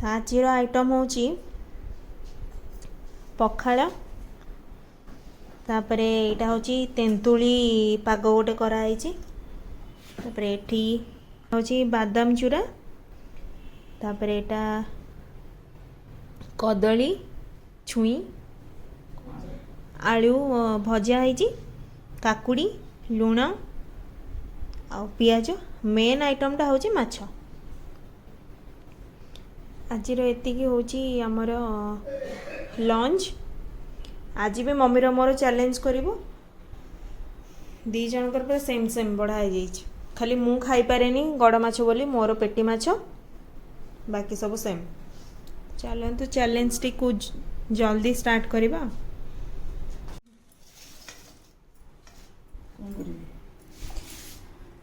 आजिर item हूँ पखाड़ तापर यहाँ हूँ तेंतुली पाग गोटे कराई तापर एठी हूँ बादाम चूरा तापर यहाँ कदली छुई आलू भजा है काकुड़ी लुण आ पियाज मेन आइटमटा हूँ माछ आज एति हूँ आमर लंच आज भी मम्मी मोर चैलेंज करूँ दी जनकर पूरा सेम सेम बढ़ाई खाली मु खाई पारे गड़ माछ बोली मोर पेटी माछ बाकी सब सेम चलतु चैलेंज टी को जल्दी स्टार्ट करवा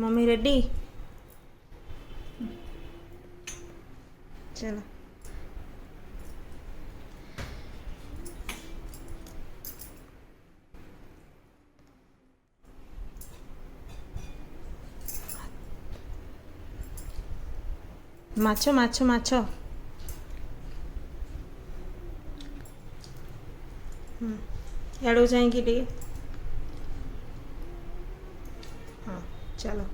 मम्मी रेडी चलो माछ माछ माछ याड़ू चाहिए टे हाँ चलो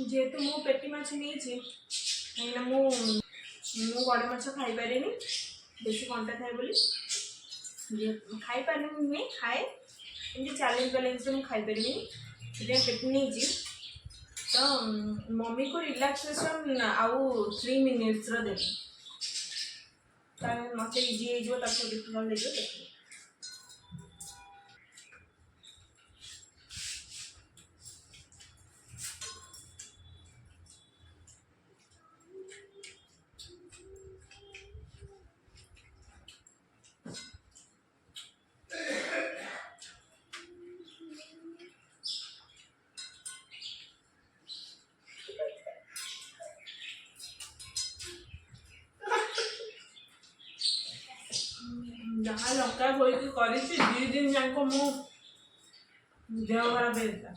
जेहेतु मु पेटी माछ नहीं कहीं मु बड़ माछ खाई पारे बेसी कंटा खाए बोली खाई पारे नहीं खाए एमती चैलेंज बैलेंस मुझे खाई पारि पेटी नहीं तो मम्मी को रिलैक्सेशन आउ 3 मिनिट्स देवी मत इजी हो देखिए जहाँ लंका हो दी दिन जाक मो देह खराब होता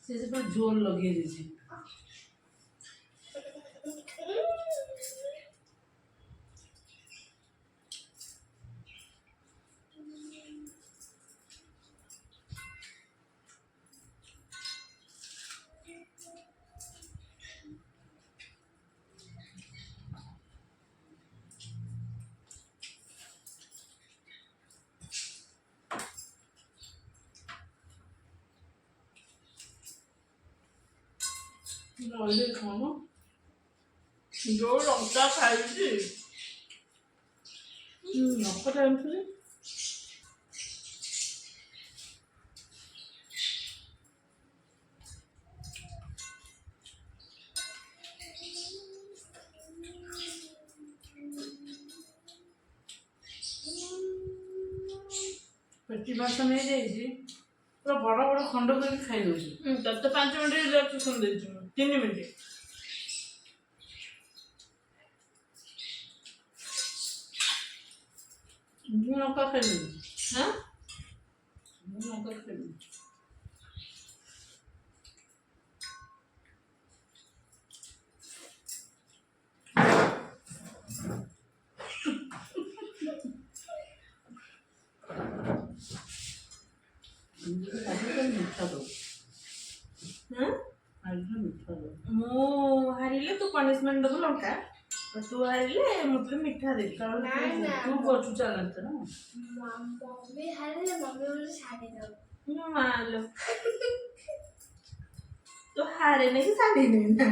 से पर जोर लगे दीजिए ऑयली खाना जो लंका खाई लंका टाइम से ପେଟି ମାଛ ନେଇଯାଇଛି ପୁରା ବଡ଼ ବଡ଼ ଖଣ୍ଡ କରିକି ଖାଇଦେଉଛି। ତତେ 5 ମିନିଟ୍ ରିଲାକ୍ସେସନ୍ ଦେଇଛି ମୁଁ 3 ମିନିଟ୍। ମୁଁ ଲଙ୍କା ଖାଇବିନି। ହଁ ମୁଁ ଲଙ୍କା ଖାଇବିନି। ଆଜିକାଲି ମିଠା ଦଉ। ହଁ ଆଜିକାଲି ମିଠା ଦଉ। ମୁଁ ହାରିଲେ ତୁ ପନିଶମେଣ୍ଟ ଦେବୁ ଲଙ୍କା, ତୁ ହାରିଲେ ମୁଁ ତତେ ମିଠା ଦେବି। କାରଣ ନା, ନା। ତୁ କରୁଛୁ ଚାଲନ୍ତ ନା। ମମ୍ମି ହାରିଲେ ମମ୍ମି ବୋଲି ଶାଢ଼ୀ ଦବ। ମୋ ମା ଲୋ ତୁ ହାରେନି କି ଶାଢ଼ୀ ନା।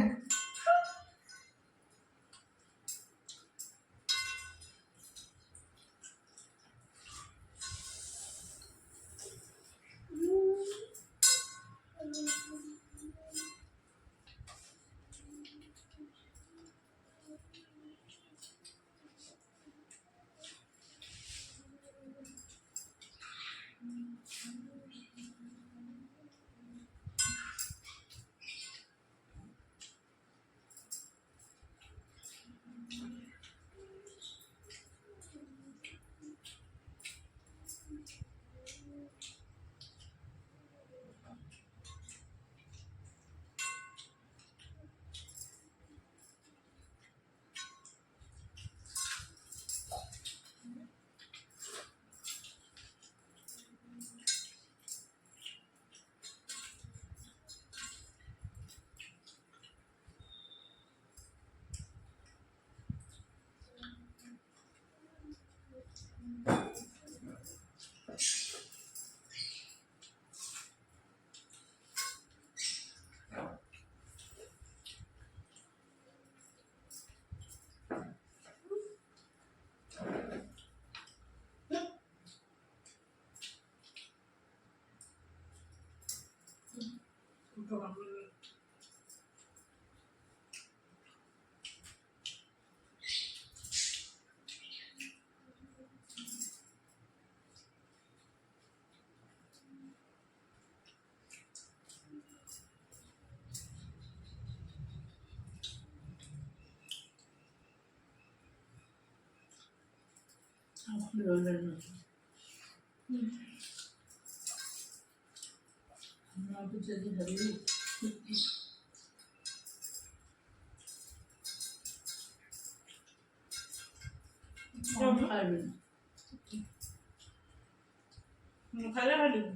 ମୁଁ ଖାଇଲେ ହାରିବି।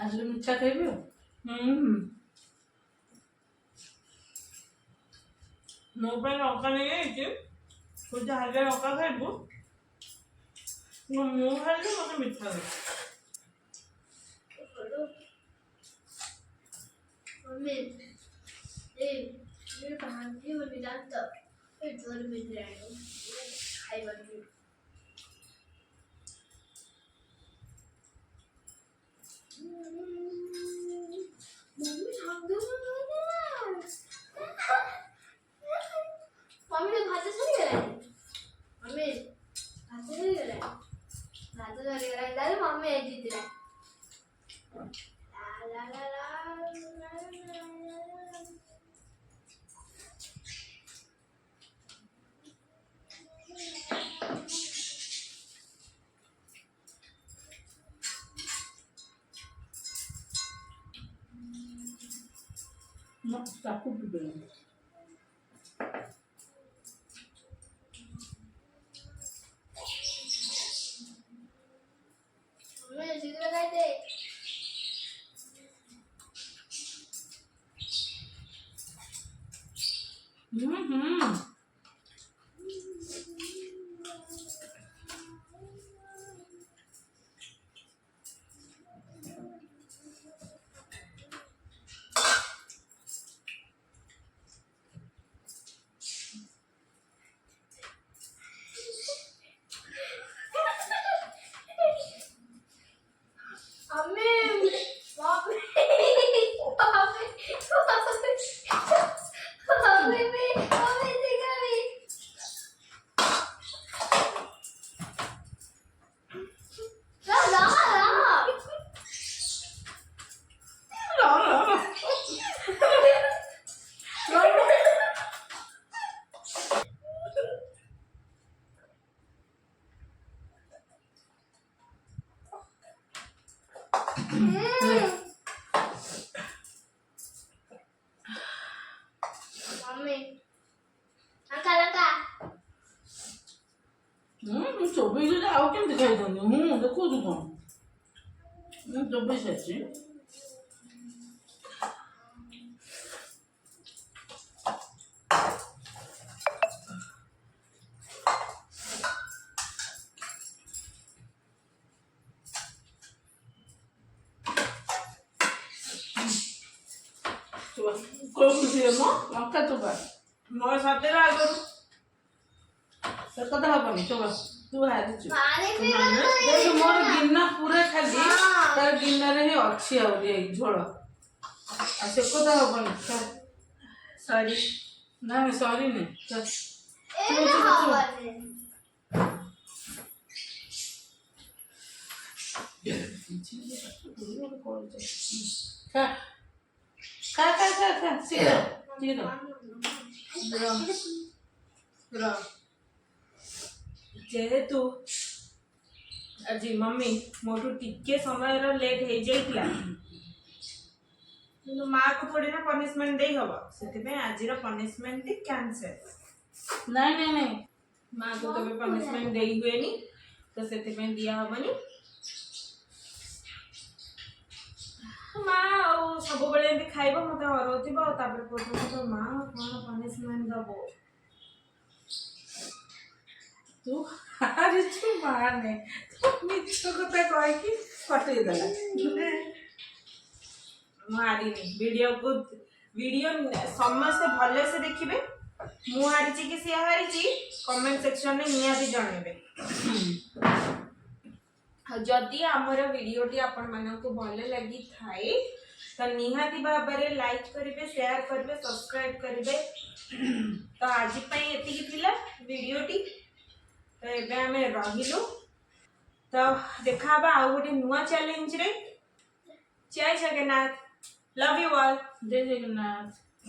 ଆଜି ମିଠା ଖାଇବି ଆଉ। ମୋ ପାଇଁ ଲଙ୍କା ନେଇଯାଇଛି, ତୁ ଯାହା ଲଙ୍କା ଖାଇବୁ ମୁଁ ଖାଇଲେ ମୋତେ ମିଠା ଦେବୁ। मम्मी ये भांजी होने जाता फिर जोर में जाएगा खाई बंदी मम्मी भाग दो मम्मी तो भात चली गया मम्मी भात चली गया दादा मम्मी है जीत रहा ला ला ला No, ତାକୁ ପିବେନି। मम्मी शीघ्र खाते मम्मी ଖାଇଥାନ୍ତି ମୁଁ ଦେଖୁଛୁ କ'ଣ ମୁଁ ଚୋବେଇ ସାରିଛି। କୋଉ ଖୁସିରେ ମ ଲଙ୍କା ଚୋବା ମୋର ସତରେ ଆଗରୁ ସେ କଥା ହବନି ଚୋବା ତୁ ହାରିଛୁ। ପାଣି ପିଇବା ଦେଖ ମୋର ଗିନା ପୁରା ଖାଲି ତାର ଗିନାରେ ହିଁ ଅଛି ଆହୁରି ଏଇ ଝୋଳ ଆଉ ସେ କଥା ହବନି। ସରି ନାଇଁ ସରିନି ଏଇଟା ହବନି। ଖା ଖା ଖା ଖା ଖା ଶୀଘ୍ର ଶୀଘ୍ର ଯେହେତୁ ଆଜି ମମ୍ମୀ ମୋଠୁ ଟିକେ ସମୟର ଲେଟ୍ ହେଇଯାଇଥିଲା କିନ୍ତୁ ମାଆକୁ ଥୋଡ଼ି ନା ପନିଶମେଣ୍ଟ ଦେଇ ହବ ସେଥିପାଇଁ ଆଜିର ପନିଶମେଣ୍ଟଟି କ୍ୟାନସେଲ। ନାଇଁ ନାଇଁ ନାଇଁ ମାଆକୁ କେବେ ପନିଶମେଣ୍ଟ ଦେଇ ହୁଏନି ତ ସେଥିପାଇଁ ଦିଆ ହବନି। ମା ଆଉ ସବୁବେଳେ ଏମିତି ଖାଇବ ମତେ ହରଉଥିବ ଆଉ ତାପରେ କହୁଥିବ ମା କଣ ପନିଶମେଣ୍ଟ ଦବ। ତୁ ହାରିଛୁ ମାନେ ମିଛ କଥା କହିକି କଟେଇଦେଲା। ମୁଁ ହାରିନି ଭିଡ଼ିଓ ସମସ୍ତେ ଭଲସେ ଦେଖିବେ ମୁଁ ହାରିଛି କି ସିଏ ହାରିଛି କମେଣ୍ଟ ସେକ୍ସନରେ ନିହାତି ଜଣେଇବେ। ଯଦି ଆମର ଭିଡ଼ିଓଟି ଆପଣମାନଙ୍କୁ ଭଲ ଲାଗିଥାଏ ତ ନିହାତି ଭାବରେ ଲାଇକ୍ କରିବେ ସେୟାର କରିବେ ସବସ୍କ୍ରାଇବ କରିବେ। ତ ଆଜି ପାଇଁ ଏତିକି ଥିଲା ଭିଡ଼ିଓଟି ତ ଏବେ ଆମେ ରହିଲୁ ତ ଦେଖାହବା ଆଉ ଗୋଟେ ନୂଆ ଚ୍ୟାଲେଞ୍ଜରେ। ଜୟ ଜଗନ୍ନାଥ ଲଭ୍ ୟୁ ଅଲ୍। ଜୟ ଜଗନ୍ନାଥ।